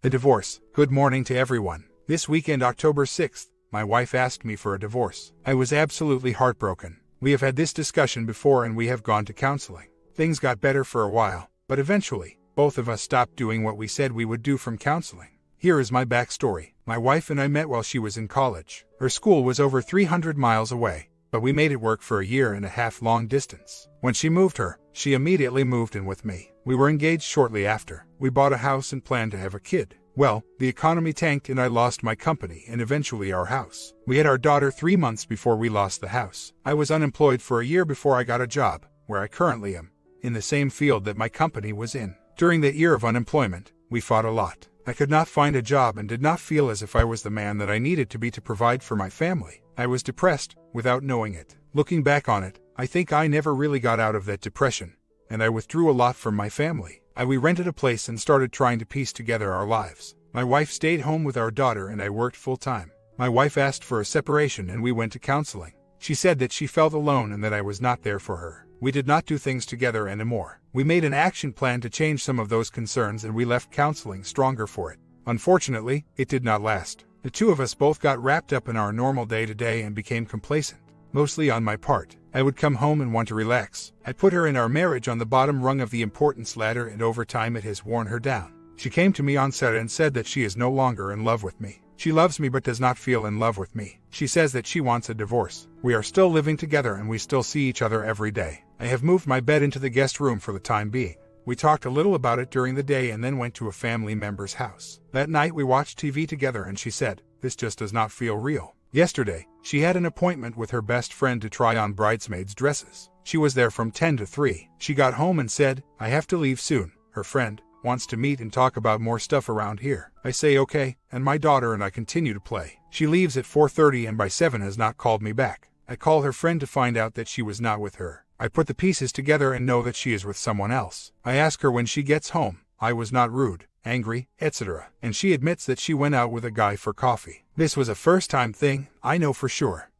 A divorce. Good morning to everyone. This weekend, October 6th, my wife asked me for a divorce. I was absolutely heartbroken. We have had this discussion before and we have gone to counseling. Things got better for a while, but eventually, both of us stopped doing what we said we would do from counseling. Here is my backstory. My wife and I met while she was in college. Her school was over 300 miles away, but we made it work for a year and a half long distance. When she moved her, she immediately moved in with me. We were engaged shortly after. We bought a house and planned to have a kid. Well, the economy tanked and I lost my company and eventually our house. We had our daughter 3 months before we lost the house. I was unemployed for a year before I got a job, where I currently am, in the same field that my company was in. During that year of unemployment, we fought a lot. I could not find a job and did not feel as if I was the man that I needed to be to provide for my family. I was depressed, without knowing it. Looking back on it, I think I never really got out of that depression, and I withdrew a lot from my family. We rented a place and started trying to piece together our lives. My wife stayed home with our daughter and I worked full-time. My wife asked for a separation and we went to counseling. She said that she felt alone and that I was not there for her. We did not do things together anymore. We made an action plan to change some of those concerns and we left counseling stronger for it. Unfortunately, it did not last. The two of us both got wrapped up in our normal day-to-day and became complacent. Mostly on my part. I would come home and want to relax. I put her in our marriage on the bottom rung of the importance ladder and over time it has worn her down. She came to me on set and said that she is no longer in love with me. She loves me but does not feel in love with me. She says that she wants a divorce. We are still living together and we still see each other every day. I have moved my bed into the guest room for the time being. We talked a little about it during the day and then went to a family member's house. That night we watched TV together and she said, "This just does not feel real." Yesterday, she had an appointment with her best friend to try on bridesmaids' dresses. She was there from 10 to 3. She got home and said, "I have to leave soon. Her friend wants to meet and talk about more stuff around here." I say okay, and my daughter and I continue to play. She leaves at 4:30 and by 7 has not called me back. I call her friend to find out that she was not with her. I put the pieces together and know that she is with someone else. I ask her when she gets home. I was not rude, angry, etc. And she admits that she went out with a guy for coffee. This was a first-time thing, I know for sure.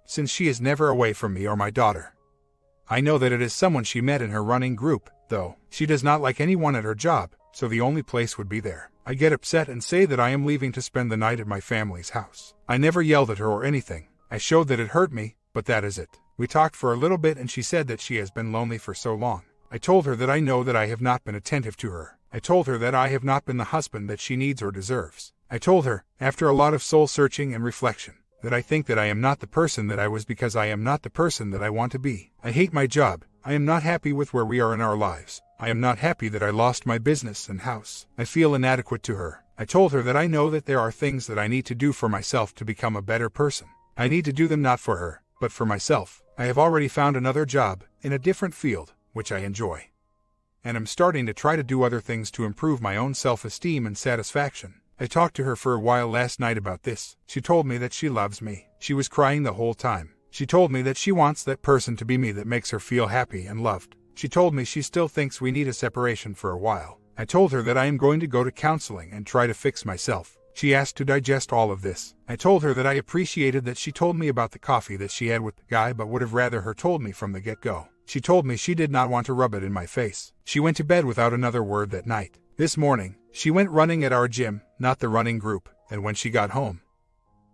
Since she is never away from me or my daughter. I know that it is someone she met in her running group, though. She does not like anyone at her job, so the only place would be there. I get upset and say that I am leaving to spend the night at my family's house. I never yelled at her or anything. I showed that it hurt me, but that is it. We talked for a little bit and she said that she has been lonely for so long. I told her that I know that I have not been attentive to her. I told her that I have not been the husband that she needs or deserves. I told her, after a lot of soul-searching and reflection, that I think that I am not the person that I was because I am not the person that I want to be. I hate my job. I am not happy with where we are in our lives. I am not happy that I lost my business and house. I feel inadequate to her. I told her that I know that there are things that I need to do for myself to become a better person. I need to do them not for her, but for myself. I have already found another job, in a different field, which I enjoy. And I'm starting to try to do other things to improve my own self-esteem and satisfaction. I talked to her for a while last night about this. She told me that she loves me. She was crying the whole time. She told me that she wants that person to be me that makes her feel happy and loved. She told me she still thinks we need a separation for a while. I told her that I am going to go to counseling and try to fix myself. She asked to digest all of this. I told her that I appreciated that she told me about the coffee that she had with the guy but would have rather her told me from the get-go. She told me she did not want to rub it in my face. She went to bed without another word that night. This morning, she went running at our gym, not the running group, and when she got home,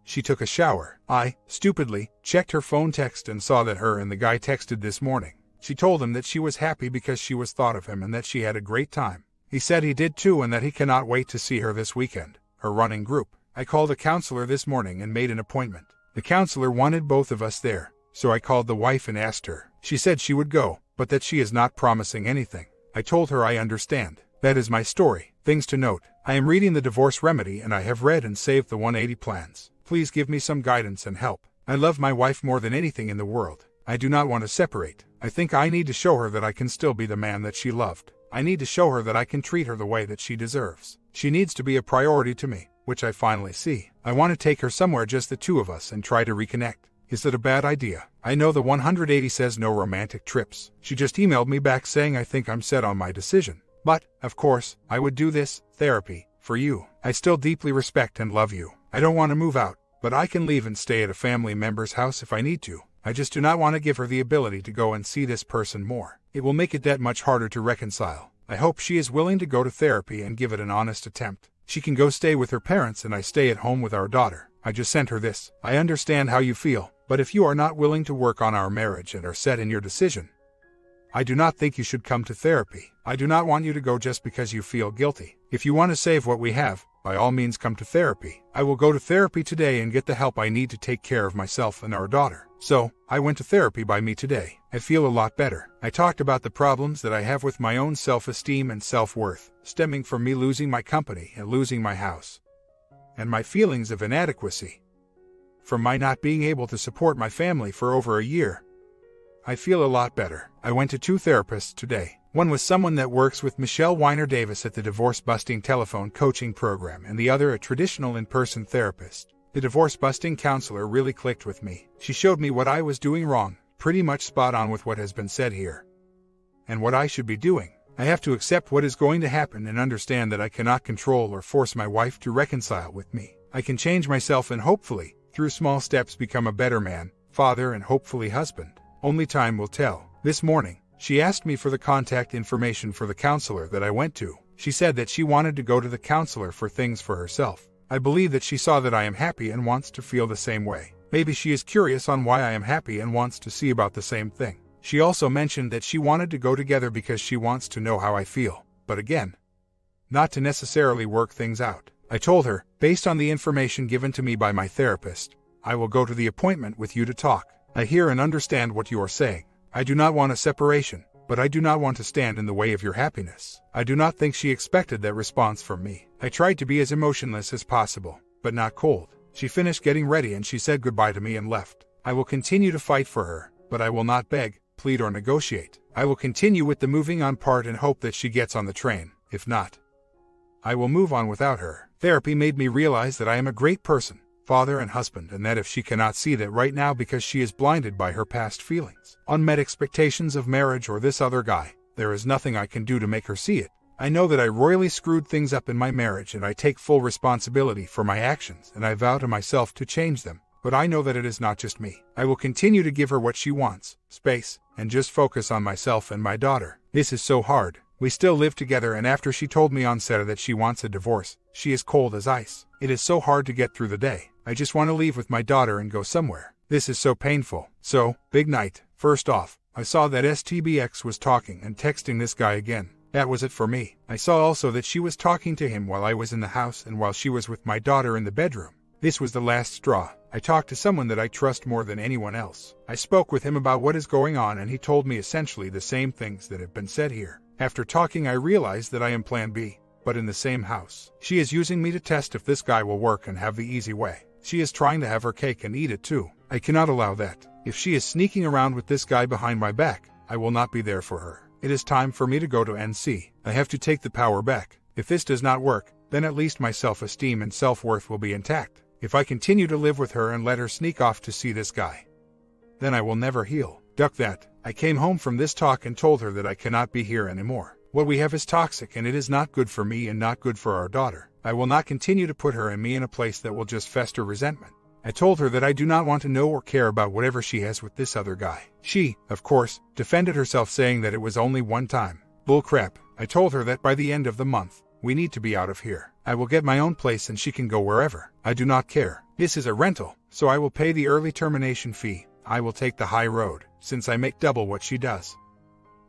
she took a shower. I, stupidly, checked her phone text and saw that her and the guy texted this morning. She told him that she was happy because she was thought of him and that she had a great time. He said he did too and that he cannot wait to see her this weekend. Her running group. I called a counselor this morning and made an appointment. The counselor wanted both of us there, so I called the wife and asked her. She said she would go, but that she is not promising anything. I told her I understand. That is my story. Things to note. I am reading the Divorce Remedy and I have read and saved the 180 plans. Please give me some guidance and help. I love my wife more than anything in the world. I do not want to separate. I think I need to show her that I can still be the man that she loved. I need to show her that I can treat her the way that she deserves. She needs to be a priority to me, which I finally see. I want to take her somewhere just the two of us and try to reconnect. Is that a bad idea? I know the 180 says no romantic trips. She just emailed me back saying I think I'm set on my decision. But, of course, I would do this, therapy, for you. I still deeply respect and love you. I don't want to move out, but I can leave and stay at a family member's house if I need to. I just do not want to give her the ability to go and see this person more. It will make it that much harder to reconcile. I hope she is willing to go to therapy and give it an honest attempt. She can go stay with her parents and I stay at home with our daughter. I just sent her this. I understand how you feel, but if you are not willing to work on our marriage and are set in your decision, I do not think you should come to therapy. I do not want you to go just because you feel guilty. If you want to save what we have, by all means come to therapy. I will go to therapy today and get the help I need to take care of myself and our daughter. So, I went to therapy by me today. I feel a lot better. I talked about the problems that I have with my own self-esteem and self-worth, stemming from me losing my company and losing my house, and my feelings of inadequacy from my not being able to support my family for over a year. I feel a lot better. I went to 2 therapists today. One was someone that works with Michelle Weiner Davis at the Divorce Busting Telephone Coaching Program, and the other a traditional in-person therapist. The divorce busting counselor really clicked with me. She showed me what I was doing wrong, pretty much spot on with what has been said here, and what I should be doing. I have to accept what is going to happen and understand that I cannot control or force my wife to reconcile with me. I can change myself and hopefully, through small steps, become a better man, father, and hopefully husband. Only time will tell. This morning, she asked me for the contact information for the counselor that I went to. She said that she wanted to go to the counselor for things for herself. I believe that she saw that I am happy and wants to feel the same way. Maybe she is curious on why I am happy and wants to see about the same thing. She also mentioned that she wanted to go together because she wants to know how I feel. But again, not to necessarily work things out. I told her, based on the information given to me by my therapist, I will go to the appointment with you to talk. I hear and understand what you are saying. I do not want a separation, but I do not want to stand in the way of your happiness. I do not think she expected that response from me. I tried to be as emotionless as possible, but not cold. She finished getting ready and she said goodbye to me and left. I will continue to fight for her, but I will not beg, plead, or negotiate. I will continue with the moving on part and hope that she gets on the train. If not, I will move on without her. Therapy made me realize that I am a great person, father and husband, and that if she cannot see that right now because she is blinded by her past feelings, unmet expectations of marriage or this other guy, there is nothing I can do to make her see it. I know that I royally screwed things up in my marriage and I take full responsibility for my actions and I vow to myself to change them, but I know that it is not just me. I will continue to give her what she wants, space, and just focus on myself and my daughter. This is so hard. We still live together, and after she told me on Saturday that she wants a divorce, she is cold as ice. It is so hard to get through the day. I just want to leave with my daughter and go somewhere. This is so painful. So, big night. First off, I saw that STBX was talking and texting this guy again. That was it for me. I saw also that she was talking to him while I was in the house and while she was with my daughter in the bedroom. This was the last straw. I talked to someone that I trust more than anyone else. I spoke with him about what is going on and he told me essentially the same things that have been said here. After talking, I realized that I am plan B, but in the same house. She is using me to test if this guy will work and have the easy way. She is trying to have her cake and eat it too. I cannot allow that. If she is sneaking around with this guy behind my back, I will not be there for her. It is time for me to go to NC. I have to take the power back. If this does not work, then at least my self-esteem and self-worth will be intact. If I continue to live with her and let her sneak off to see this guy, then I will never heal. Duck that. I came home from this talk and told her that I cannot be here anymore. What we have is toxic and it is not good for me and not good for our daughter. I will not continue to put her and me in a place that will just fester resentment. I told her that I do not want to know or care about whatever she has with this other guy. She, of course, defended herself saying that it was only one time. Bull crap. I told her that by the end of the month, we need to be out of here. I will get my own place and she can go wherever. I do not care. This is a rental, so I will pay the early termination fee. I will take the high road, since I make double what she does.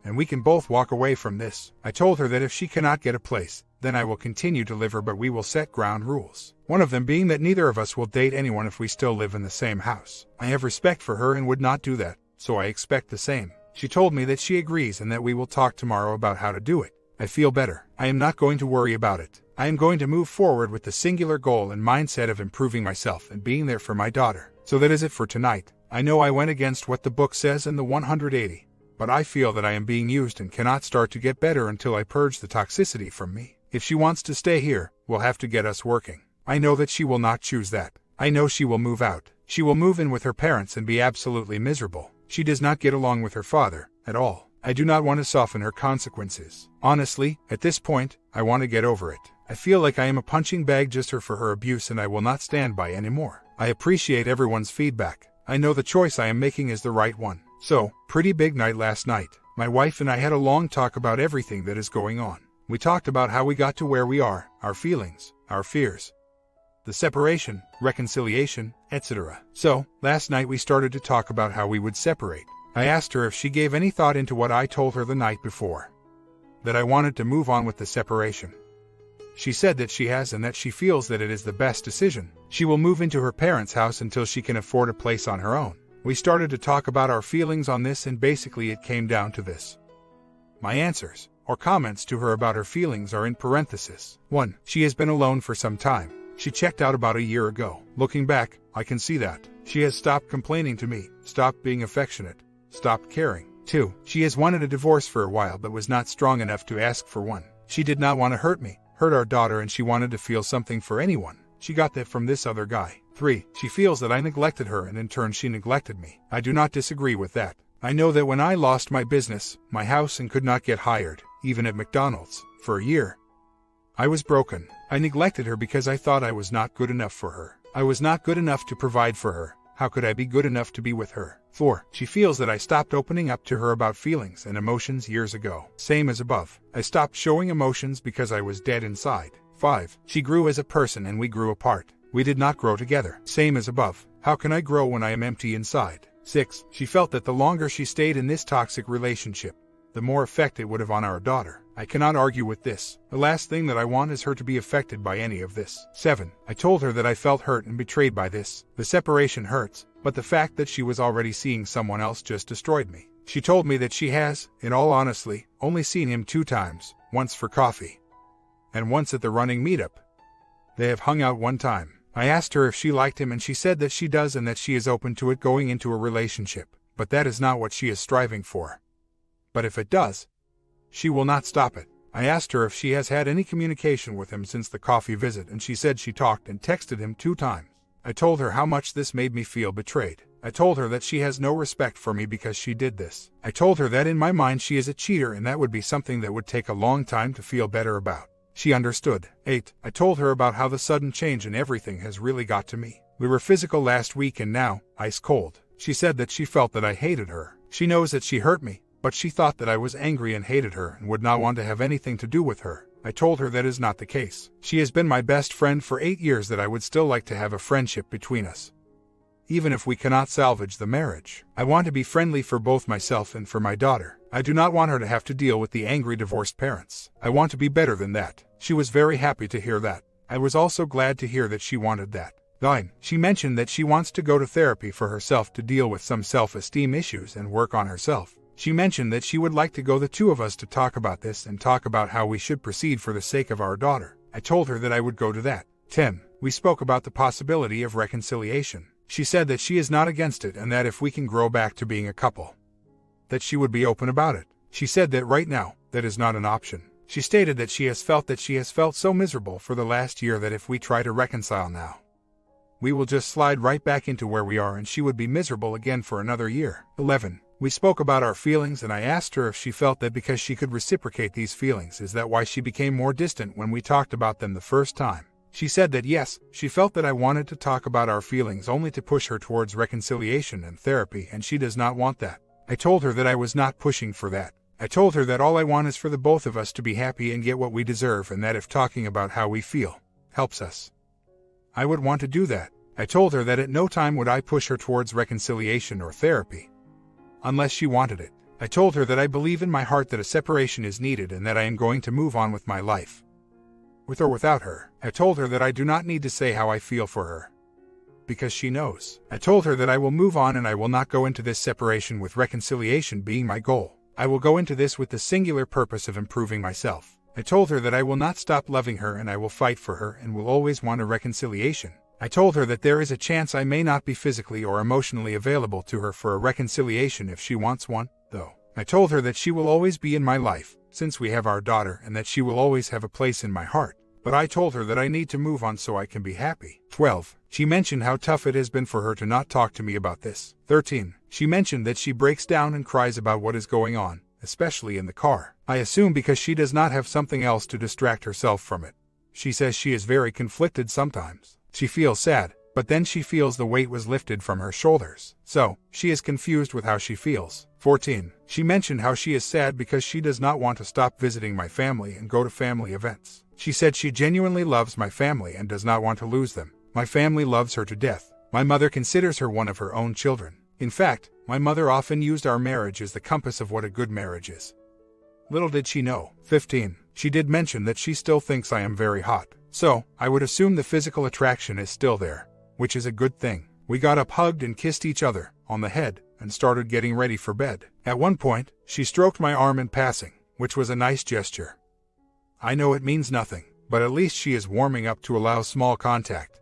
And we can both walk away from this. I told her that if she cannot get a place, then I will continue to live her, but we will set ground rules. One of them being that neither of us will date anyone if we still live in the same house. I have respect for her and would not do that, so I expect the same. She told me that she agrees and that we will talk tomorrow about how to do it. I feel better. I am not going to worry about it. I am going to move forward with the singular goal and mindset of improving myself and being there for my daughter. So that is it for tonight. I know I went against what the book says in the 180, but I feel that I am being used and cannot start to get better until I purge the toxicity from me. If she wants to stay here, we'll have to get us working. I know that she will not choose that. I know she will move out. She will move in with her parents and be absolutely miserable. She does not get along with her father at all. I do not want to soften her consequences. Honestly, at this point, I want to get over it. I feel like I am a punching bag just for her abuse and I will not stand by anymore. I appreciate everyone's feedback. I know the choice I am making is the right one. So, pretty big night last night. My wife and I had a long talk about everything that is going on. We talked about how we got to where we are, our feelings, our fears, the separation, reconciliation, etc. So, last night we started to talk about how we would separate. I asked her if she gave any thought into what I told her the night before, that I wanted to move on with the separation. She said that she has and that she feels that it is the best decision. She will move into her parents' house until she can afford a place on her own. We started to talk about our feelings on this, and basically it came down to this. My answers, or comments to her about her feelings, are in parenthesis. 1. She has been alone for some time. She checked out about a year ago. Looking back, I can see that. She has stopped complaining to me, stopped being affectionate, stopped caring. 2. She has wanted a divorce for a while but was not strong enough to ask for one. She did not want to hurt me, hurt our daughter, and she wanted to feel something for anyone. She got that from this other guy. 3. She feels that I neglected her and in turn she neglected me. I do not disagree with that. I know that when I lost my business, my house, and could not get hired, even at McDonald's, for a year, I was broken. I neglected her because I thought I was not good enough for her. I was not good enough to provide for her. How could I be good enough to be with her? 4. She feels that I stopped opening up to her about feelings and emotions years ago. Same as above. I stopped showing emotions because I was dead inside. 5. She grew as a person and we grew apart. We did not grow together. Same as above. How can I grow when I am empty inside? 6. She felt that the longer she stayed in this toxic relationship, the more effect it would have on our daughter. I cannot argue with this. The last thing that I want is her to be affected by any of this. 7. I told her that I felt hurt and betrayed by this. The separation hurts, but the fact that she was already seeing someone else just destroyed me. She told me that she has, in all honesty, only seen him 2 times, once for coffee, and once at the running meetup. They have hung out 1 time. I asked her if she liked him and she said that she does and that she is open to it going into a relationship, but that is not what she is striving for. But if it does, she will not stop it. I asked her if she has had any communication with him since the coffee visit, and she said she talked and texted him 2 times. I told her how much this made me feel betrayed. I told her that she has no respect for me because she did this. I told her that in my mind she is a cheater and that would be something that would take a long time to feel better about. She understood. 8. I told her about how the sudden change in everything has really got to me. We were physical last week and now, ice cold. She said that she felt that I hated her. She knows that she hurt me, but she thought that I was angry and hated her and would not want to have anything to do with her. I told her that is not the case. She has been my best friend for 8 years, that I would still like to have a friendship between us, even if we cannot salvage the marriage. I want to be friendly for both myself and for my daughter. I do not want her to have to deal with the angry divorced parents. I want to be better than that. She was very happy to hear that. I was also glad to hear that she wanted that. 9. She mentioned that she wants to go to therapy for herself to deal with some self-esteem issues and work on herself. She mentioned that she would like to go, the 2 of us, to talk about this and talk about how we should proceed for the sake of our daughter. I told her that I would go to that. 10. We spoke about the possibility of reconciliation. She said that she is not against it and that if we can grow back to being a couple, that she would be open about it. She said that right now, that is not an option. She stated that she has felt so miserable for the last year that if we try to reconcile now, we will just slide right back into where we are and she would be miserable again for another year. 11. We spoke about our feelings and I asked her if she felt that because she could reciprocate these feelings, is that why she became more distant when we talked about them the first time? She said that yes, she felt that I wanted to talk about our feelings only to push her towards reconciliation and therapy, and she does not want that. I told her that I was not pushing for that. I told her that all I want is for the both of us to be happy and get what we deserve, and that if talking about how we feel helps us, I would want to do that. I told her that at no time would I push her towards reconciliation or therapy unless she wanted it. I told her that I believe in my heart that a separation is needed and that I am going to move on with my life, with or without her. I told her that I do not need to say how I feel for her, because she knows. I told her that I will move on and I will not go into this separation with reconciliation being my goal. I will go into this with the singular purpose of improving myself. I told her that I will not stop loving her and I will fight for her and will always want a reconciliation. I told her that there is a chance I may not be physically or emotionally available to her for a reconciliation if she wants one, though. I told her that she will always be in my life, since we have our daughter, and that she will always have a place in my heart. But I told her that I need to move on so I can be happy. 12. She mentioned how tough it has been for her to not talk to me about this. 13. She mentioned that she breaks down and cries about what is going on, especially in the car. I assume because she does not have something else to distract herself from it. She says she is very conflicted sometimes. She feels sad, but then she feels the weight was lifted from her shoulders. So, she is confused with how she feels. 14. She mentioned how she is sad because she does not want to stop visiting my family and go to family events. She said she genuinely loves my family and does not want to lose them. My family loves her to death. My mother considers her one of her own children. In fact, my mother often used our marriage as the compass of what a good marriage is. Little did she know. 15. She did mention that she still thinks I am very hot. So, I would assume the physical attraction is still there, which is a good thing. We got up, hugged and kissed each other on the head, and started getting ready for bed. At one point, she stroked my arm in passing, which was a nice gesture. I know it means nothing, but at least she is warming up to allow small contact.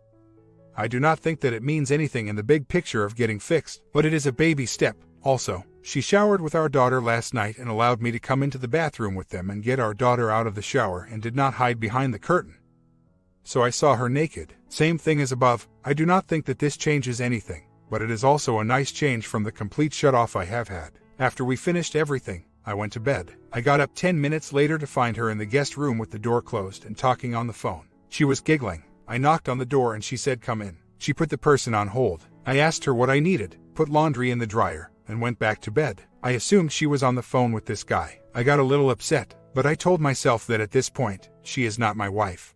I do not think that it means anything in the big picture of getting fixed, but it is a baby step. Also, she showered with our daughter last night and allowed me to come into the bathroom with them and get our daughter out of the shower and did not hide behind the curtain. So I saw her naked. Same thing as above. I do not think that this changes anything, but it is also a nice change from the complete shut-off I have had. After we finished everything, I went to bed. I got up 10 minutes later to find her in the guest room with the door closed and talking on the phone. She was giggling. I knocked on the door and she said, "Come in." She put the person on hold. I asked her what I needed, put laundry in the dryer, and went back to bed. I assumed she was on the phone with this guy. I got a little upset, but I told myself that at this point, she is not my wife,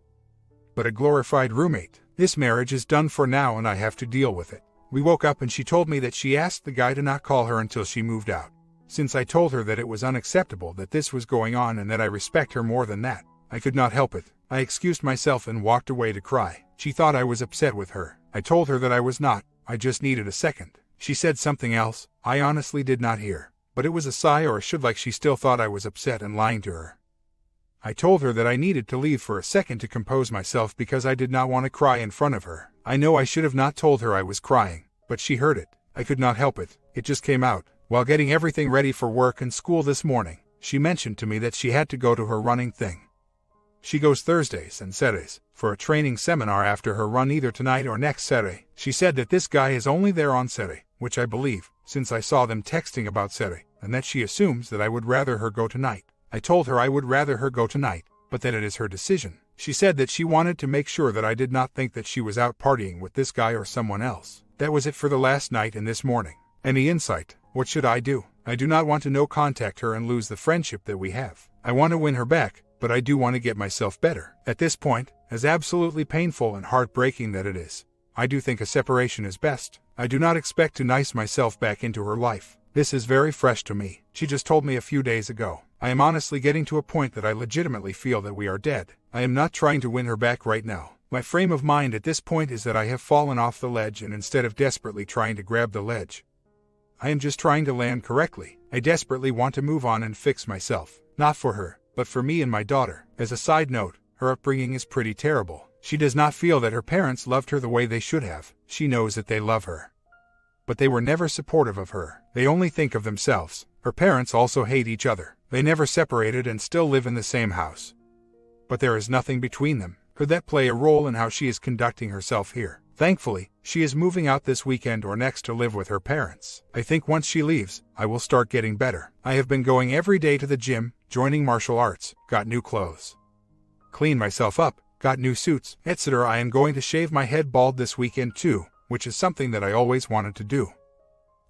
but a glorified roommate. This marriage is done for now and I have to deal with it. We woke up and she told me that she asked the guy to not call her until she moved out. Since I told her that it was unacceptable that this was going on and that I respect her more than that, I could not help it. I excused myself and walked away to cry. She thought I was upset with her. I told her that I was not. I just needed a second. She said something else. I honestly did not hear, but it was a sigh or a should, like she still thought I was upset and lying to her. I told her that I needed to leave for a second to compose myself because I did not want to cry in front of her. I know I should have not told her I was crying, but she heard it. I could not help it. It just came out. While getting everything ready for work and school this morning, she mentioned to me that she had to go to her running thing. She goes Thursdays and Saturdays for a training seminar after her run either tonight or next Saturday. She said that this guy is only there on Saturday, which I believe, since I saw them texting about Saturday, and that she assumes that I would rather her go tonight. I told her I would rather her go tonight, but that it is her decision. She said that she wanted to make sure that I did not think that she was out partying with this guy or someone else. That was it for the last night and this morning. Any insight? What should I do? I do not want to no contact her and lose the friendship that we have. I want to win her back, but I do want to get myself better. At this point, as absolutely painful and heartbreaking that it is, I do think a separation is best. I do not expect to nice myself back into her life. This is very fresh to me. She just told me a few days ago. I am honestly getting to a point that I legitimately feel that we are dead. I am not trying to win her back right now. My frame of mind at this point is that I have fallen off the ledge, and instead of desperately trying to grab the ledge, I am just trying to land correctly. I desperately want to move on and fix myself. Not for her, but for me and my daughter. As a side note, her upbringing is pretty terrible. She does not feel that her parents loved her the way they should have. She knows that they love her, but they were never supportive of her. They only think of themselves. Her parents also hate each other. They never separated and still live in the same house, but there is nothing between them. Could that play a role in how she is conducting herself here? Thankfully, she is moving out this weekend or next to live with her parents. I think once she leaves, I will start getting better. I have been going every day to the gym, joining martial arts, got new clothes, cleaned myself up, got new suits, etc. I am going to shave my head bald this weekend too, which is something that I always wanted to do.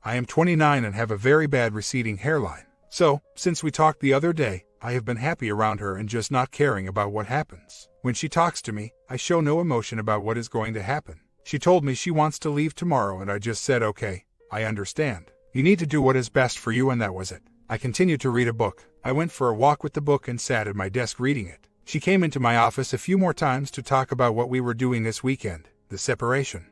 I am 29 and have a very bad receding hairline. So, since we talked the other day, I have been happy around her and just not caring about what happens. When she talks to me, I show no emotion about what is going to happen. She told me she wants to leave tomorrow and I just said okay, I understand. You need to do what is best for you, and that was it. I continued to read a book. I went for a walk with the book and sat at my desk reading it. She came into my office a few more times to talk about what we were doing this weekend, the separation.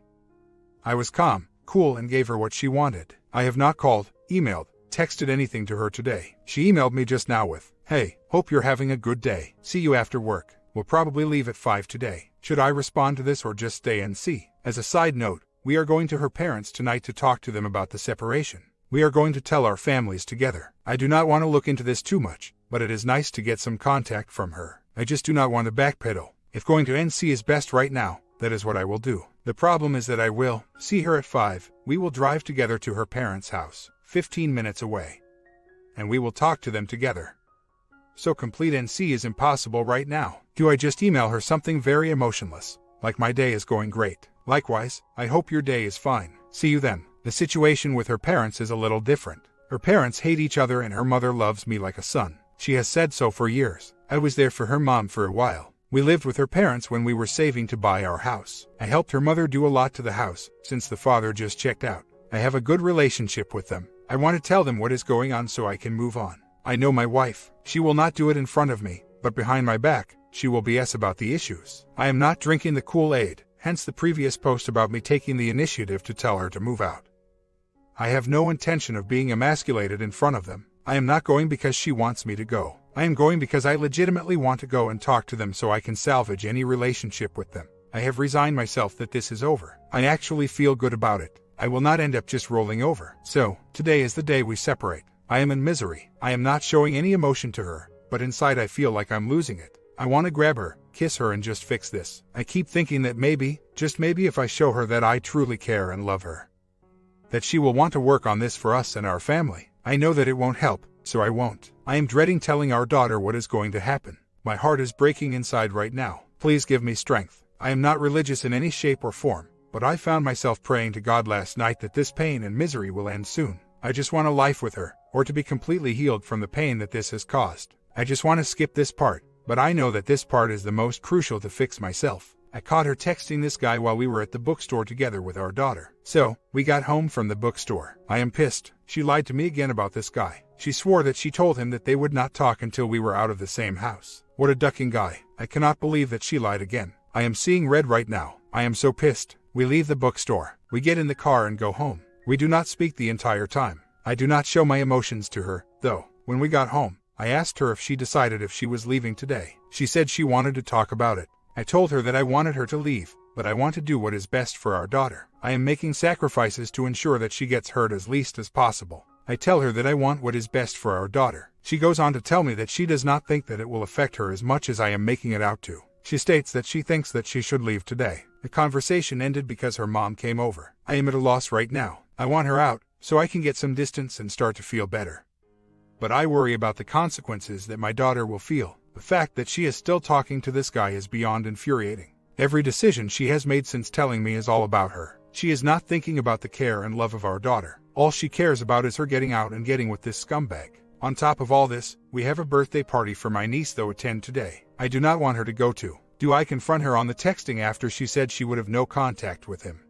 I was calm, cool, and gave her what she wanted. I have not called, emailed, texted anything to her today. She emailed me just now with, "Hey, hope you're having a good day. See you after work. We'll probably leave at 5 today." Should I respond to this or just stay and see? As a side note, we are going to her parents tonight to talk to them about the separation. We are going to tell our families together. I do not want to look into this too much, but it is nice to get some contact from her. I just do not want to backpedal. If going to NC is best right now, that is what I will do. The problem is that I will see her at 5. We will drive together to her parents' house, 15 minutes away, and we will talk to them together. So complete NC is impossible right now. Do I just email her something very emotionless, like my day is going great? Likewise, I hope your day is fine. See you then. The situation with her parents is a little different. Her parents hate each other and her mother loves me like a son. She has said so for years. I was there for her mom for a while. We lived with her parents when we were saving to buy our house. I helped her mother do a lot to the house, since the father just checked out. I have a good relationship with them. I want to tell them what is going on so I can move on. I know my wife. She will not do it in front of me, but behind my back, she will BS about the issues. I am not drinking the Kool-Aid, hence the previous post about me taking the initiative to tell her to move out. I have no intention of being emasculated in front of them. I am not going because she wants me to go. I am going because I legitimately want to go and talk to them so I can salvage any relationship with them. I have resigned myself that this is over. I actually feel good about it. I will not end up just rolling over. So, today is the day we separate. I am in misery. I am not showing any emotion to her, but inside I feel like I'm losing it. I want to grab her, kiss her and just fix this. I keep thinking that maybe, just maybe if I show her that I truly care and love her, that she will want to work on this for us and our family. I know that it won't help, so I won't. I am dreading telling our daughter what is going to happen. My heart is breaking inside right now. Please give me strength. I am not religious in any shape or form, but I found myself praying to God last night that this pain and misery will end soon. I just want a life with her, or to be completely healed from the pain that this has caused. I just want to skip this part, but I know that this part is the most crucial to fix myself. I caught her texting this guy while we were at the bookstore together with our daughter. So, we got home from the bookstore. I am pissed. She lied to me again about this guy. She swore that she told him that they would not talk until we were out of the same house. What a ducking guy. I cannot believe that she lied again. I am seeing red right now. I am so pissed. We leave the bookstore. We get in the car and go home. We do not speak the entire time. I do not show my emotions to her, though. When we got home, I asked her if she decided if she was leaving today. She said she wanted to talk about it. I told her that I wanted her to leave, but I want to do what is best for our daughter. I am making sacrifices to ensure that she gets hurt as least as possible. I tell her that I want what is best for our daughter. She goes on to tell me that she does not think that it will affect her as much as I am making it out to. She states that she thinks that she should leave today. The conversation ended because her mom came over. I am at a loss right now. I want her out, so I can get some distance and start to feel better. But I worry about the consequences that my daughter will feel. The fact that she is still talking to this guy is beyond infuriating. Every decision she has made since telling me is all about her. She is not thinking about the care and love of our daughter. All she cares about is her getting out and getting with this scumbag. On top of all this, we have a birthday party for my niece to attend today. I do not want her to go to. Do I confront her on the texting after she said she would have no contact with him?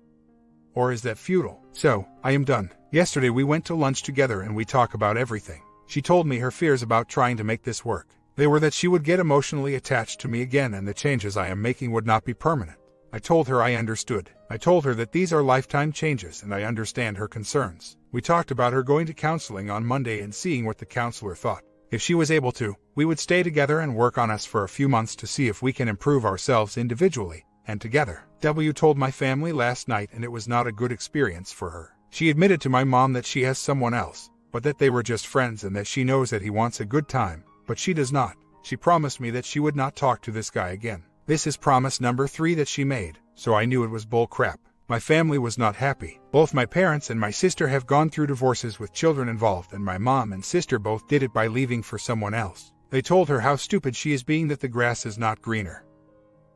Or is that futile? So, I am done. Yesterday we went to lunch together and we talk about everything. She told me her fears about trying to make this work. They were that she would get emotionally attached to me again and the changes I am making would not be permanent. I told her I understood. I told her that these are lifetime changes and I understand her concerns. We talked about her going to counseling on Monday and seeing what the counselor thought. If she was able to, we would stay together and work on us for a few months to see if we can improve ourselves individually and together. W told my family last night and it was not a good experience for her. She admitted to my mom that she has someone else, but that they were just friends and that she knows that he wants a good time, but she does not. She promised me that she would not talk to this guy again. This is promise number 3 that she made, so I knew it was bull crap. My family was not happy. Both my parents and my sister have gone through divorces with children involved, and my mom and sister both did it by leaving for someone else. They told her how stupid she is being, that the grass is not greener,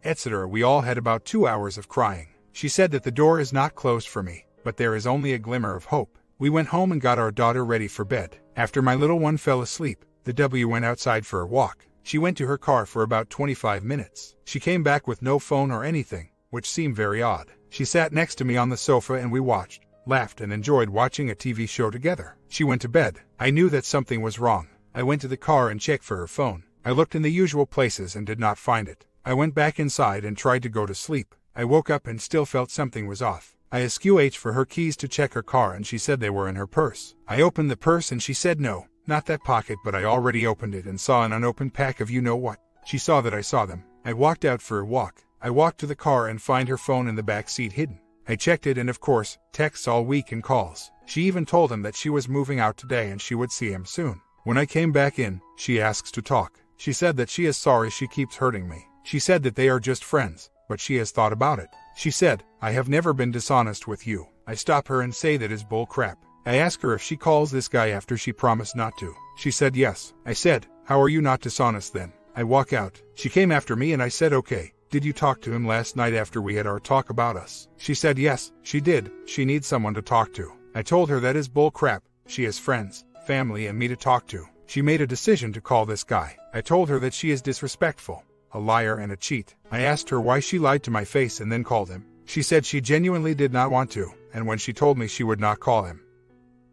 etc. We all had about 2 hours of crying. She said that the door is not closed for me, but there is only a glimmer of hope. We went home and got our daughter ready for bed. After my little one fell asleep, the W went outside for a walk. She went to her car for about 25 minutes. She came back with no phone or anything, which seemed very odd. She sat next to me on the sofa and we watched, laughed and enjoyed watching a TV show together. She went to bed. I knew that something was wrong. I went to the car and checked for her phone. I looked in the usual places and did not find it. I went back inside and tried to go to sleep. I woke up and still felt something was off. I asked QH for her keys to check her car and she said they were in her purse. I opened the purse and she said no, not that pocket, but I already opened it and saw an unopened pack of you know what. She saw that I saw them. I walked out for a walk. I walked to the car and find her phone in the back seat hidden. I checked it and of course, texts all week and calls. She even told him that she was moving out today and she would see him soon. When I came back in, she asks to talk. She said that she is sorry she keeps hurting me. She said that they are just friends, but she has thought about it. She said, I have never been dishonest with you. I stop her and say that is bull crap. I ask her if she calls this guy after she promised not to. She said yes. I said, how are you not dishonest then? I walk out. She came after me and I said okay. Did you talk to him last night after we had our talk about us? She said yes, she did. She needs someone to talk to. I told her that is bull crap. She has friends, family and me to talk to. She made a decision to call this guy. I told her that she is disrespectful. a liar and a cheat. I asked her why she lied to my face and then called him. She said she genuinely did not want to, and when she told me she would not call him,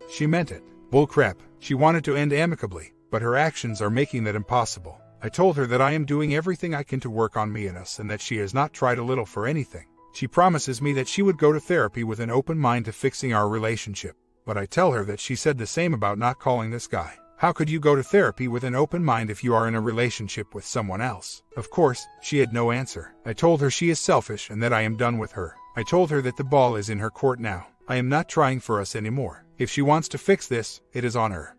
she meant it. Bullcrap. She wanted to end amicably, but her actions are making that impossible. I told her that I am doing everything I can to work on me and us and that she has not tried a little for anything. She promises me that she would go to therapy with an open mind to fixing our relationship, but I tell her that she said the same about not calling this guy. How could you go to therapy with an open mind if you are in a relationship with someone else? Of course, she had no answer. I told her she is selfish and that I am done with her. I told her that the ball is in her court now. I am not trying for us anymore. If she wants to fix this, it is on her,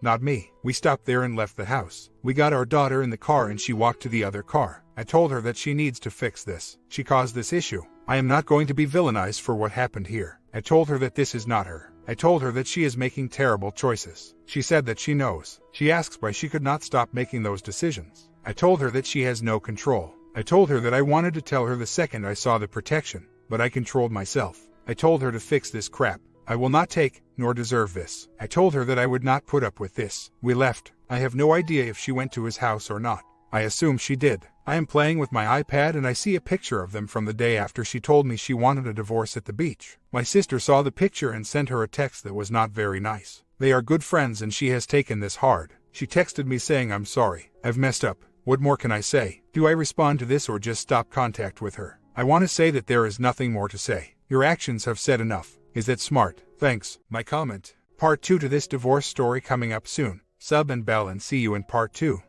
not me. We stopped there and left the house. We got our daughter in the car and she walked to the other car. I told her that she needs to fix this. She caused this issue. I am not going to be villainized for what happened here. I told her that this is not her. I told her that she is making terrible choices. She said that she knows. She asks why she could not stop making those decisions. I told her that she has no control. I told her that I wanted to tell her the second I saw the protection, but I controlled myself. I told her to fix this crap. I will not take, nor deserve this. I told her that I would not put up with this. We left. I have no idea if she went to his house or not. I assume she did. I am playing with my iPad and I see a picture of them from the day after she told me she wanted a divorce at the beach. My sister saw the picture and sent her a text that was not very nice. They are good friends and she has taken this hard. She texted me saying, "I'm sorry. I've messed up. What more can I say?" Do I respond to this or just stop contact with her? I want to say that there is nothing more to say. Your actions have said enough. Is that smart? Thanks. My comment. Part 2 to this divorce story coming up soon. Sub and bell and see you in part 2.